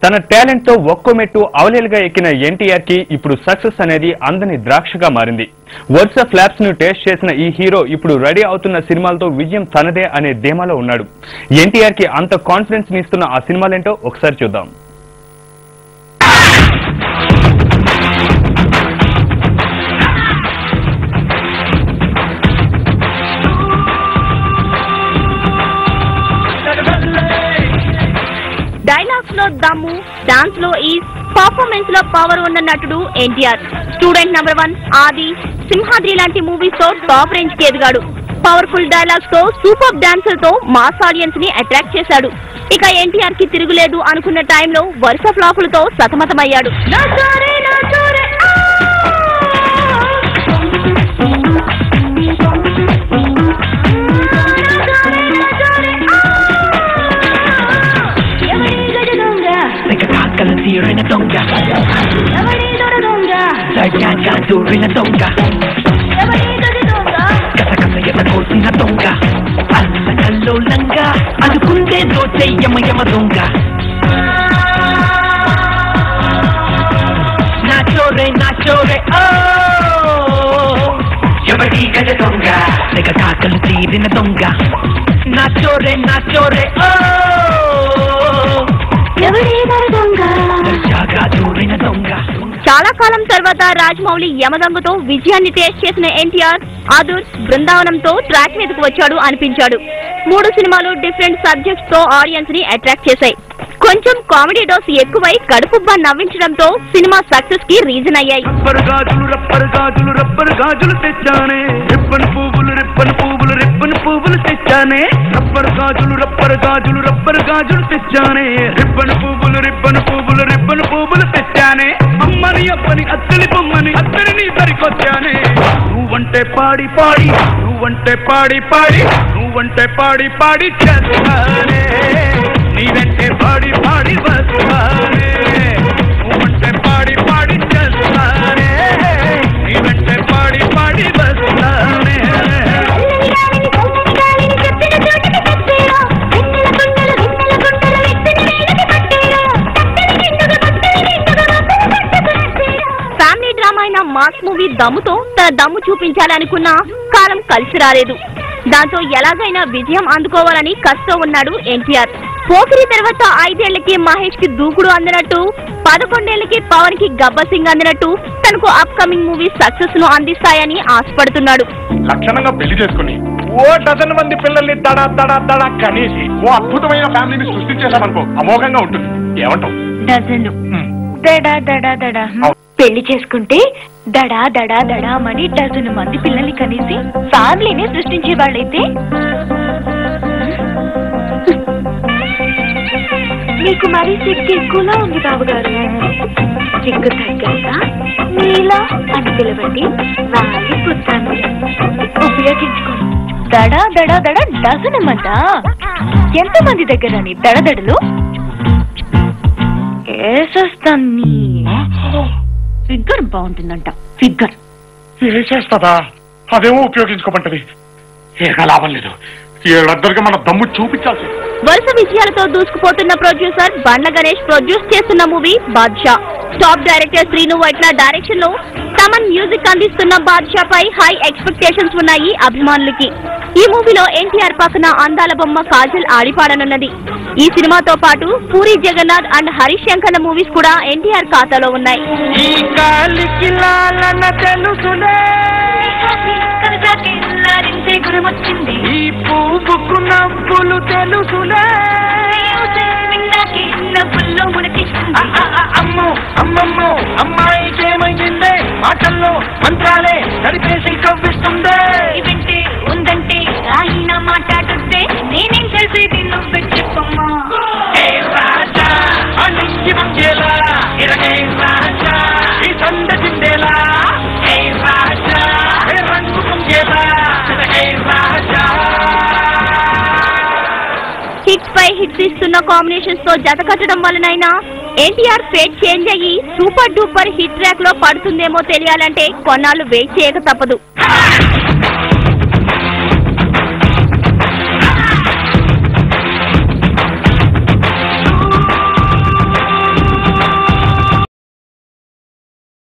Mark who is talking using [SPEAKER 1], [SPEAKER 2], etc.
[SPEAKER 1] తన టాలెంట్ తో ఒక్కో మెట్టు అవలేలుగా ఎక్కిన ఎన్టీఆర్ కి ఇప్పుడు సక్సెస్ అనేది అందని ద్రాక్షగా మారింది. వరుస ఫ్లాప్స్ ను టేస్ట్ చేసిన ఈ హీరో ఇప్పుడు రెడీ అవుతున్న సినిమాలతో విజయం తనదే అనే ధీమాలో ఉన్నాడు. ఎన్టీఆర్ కి అంత కాన్ఫిడెన్స్ ని ఇస్తున్న ఆ సినిమాలేంటో ఒకసారి చూద్దాం.
[SPEAKER 2] డైలాగ్స్ లో దమ్ము, డాన్స్ లో ఈజ్, పర్ఫార్మెన్స్ లో పవర్ ఉన్న నటుడు ఎన్టీఆర్. స్టూడెంట్ నంబర్ 1, ఆది, సింహాద్రి లాంటి మూవీస్ తో టాప్ రేంజ్ కి ఎదిగాడు. పవర్ఫుల్ డైలాగ్స్ తో, సూపర్ డాన్సర్ తో మాస్ ఆడియన్స్ ని అట్రాక్ట్ చేశాడు. ఇక ఎన్టీఆర్ కి తిరుగులేదు అనుకున్న టైంలో వరుస ఫ్లాపులతో సతమతమయ్యాడు.
[SPEAKER 3] అనుకుంటే దోచే యమ దొంగ నా చోరే ఎవడి గజ దొంగ తెగ కాకలు తీరిన దొంగ నా చోరే
[SPEAKER 2] చాలా కాలం తర్వాత రాజమౌళి యమదొంగతో విజయాన్ని టేస్ట్ చేసిన ఎన్టీఆర్ ఆదుర్స్, బృందావనంతో ట్రాక్ మీదకు వచ్చాడు అనిపించాడు. 3 సినిమాలు డిఫరెంట్ సబ్జెక్ట్స్ తో ఆడియన్స్ ని అట్రాక్ట్ చేశాయి. కొంచెం కామెడీ డోస్ ఎక్కువై కడుపుబ్బా నవ్వించడంతో సినిమా సక్సెస్ కి రీజన్ అయ్యాయి.
[SPEAKER 4] రబ్బర్ గాజులు తెచ్చానే, రిబ్బన్ పువ్వులు తెచ్చానే, రబ్బర్ గాజులు తెచ్చానే, రిబ్బన్ పువ్వులు తెచ్చానే, అమ్మని అప్పని అత్తలి బొమ్మని అత్తని నీ సరికొచ్చానే. నువ్వంటే పాడి చేస్తానే, నీవంటే పాడి వస్తానే. నువ్వంటే పాడి చేస్తానే, నీవంటే పాడి వస్తానే.
[SPEAKER 2] ఫ్యామిలీ డ్రామా అయిన మాస్ మూవీ దమ్ముతో తన దమ్ము చూపించాలనుకున్న కాలం కలిసి రాలేదు. దాంతో ఎలాగైనా విజయం అందుకోవాలని కష్టం ఉన్నాడు ఎన్టీఆర్. పోకిరి తర్వాత 5 ఏళ్లకి మహేష్ కి దూకుడు అందినట్టు, 11 ఏళ్లకి పవన్ కి గబ్బర్ సింగ్ అందినట్టు తనకు అప్ కమింగ్ మూవీస్ సక్సెస్ ను అందిస్తాయని ఆశపడుతున్నాడు.
[SPEAKER 5] లక్షణంగా పెళ్లి చేసుకుని ఓ డజన్ మంది పిల్లల్ని దడా కనేసి ఓ అద్భుతమైన ఫ్యామిలీని సృష్టించేసామనుకో, అమోఘంగా ఉంటుంది. ఏమంటావు?
[SPEAKER 6] డజను దడా పెళ్లి చేసుకుంటే దడా మని డజను మంది పిల్లల్ని కనేసి ఫ్యామిలీని సృష్టించే వాళ్ళైతే మీకు మరీ సిగ్గు ఎక్కువలా ఉంది బాబుగారు. సిగ్గు తగ్గాక నీలా అని పిలవండి, వాళ్ళి పుట్టాను ఉపయోగించుకోండి. దడా డజనమంట. ఎంతమంది దగ్గర నీ దడదడలు వేసేస్తాను. ఫిగర్ బాగుంటుందంట. ఫిగర్
[SPEAKER 5] వేసేస్తుందా? అదేమో ఉపయోగించుకోమంటది. ఏక లాభం లేదు. ఏళ్ళద్దరికి మన దమ్ము చూపించాల్సి.
[SPEAKER 2] వరుస విజయాలతో దూసుకుపోతున్న ప్రొడ్యూసర్ బండ్ల గణేష్ ప్రొడ్యూస్ చేస్తున్న movie Baadshah. Top director Sreenu Vaitla direction లో తమన్ మ్యూజిక్ అందిస్తున్న బాద్షా పై హై ఎక్స్పెక్టేషన్స్ ఉన్నాయి అభిమానులకి. ఈ మూవీలో ఎన్టీఆర్ పక్కన అందాల బొమ్మ కాజల్ ఆడిపాడనున్నది. ఈ సినిమాతో పాటు పూరి జగన్నాథ్ అండ్ హరీష్ శంకర్ల మూవీస్ కూడా ఎన్టీఆర్ ఖాతాలో ఉన్నాయి.
[SPEAKER 3] ఈ పువ్వుకు నవ్వులు తెలుసులే, అమ్మమ్మో అమ్మాయికేమైందే, మాటల్లో మంత్రాలే నడిపేసి కవ్విస్తుందే.
[SPEAKER 6] వింటే ఉందంటే ఆయన మాట్లాడుతుంటే నేనేం చేసేది నువ్వు చెప్పమ్మా.
[SPEAKER 3] రాజా అలింగి మంగేలా ఇరగే రాజా ఈ సంద చిండేలా, రాజా రంగు మంగేలా రాజా.
[SPEAKER 2] హిట్స్ పై హిట్స్ ఇస్తున్న కాంబినేషన్స్ తో జత కట్టడం వలనైనా ఎన్టీఆర్ ఫేట్ చేంజ్ అయ్యి సూపర్ డూపర్ హిట్ ట్రాక్ లో పడుతుందేమో తెలియాలంటే కొన్నాళ్ళు వెయిట్ చేయక తప్పదు.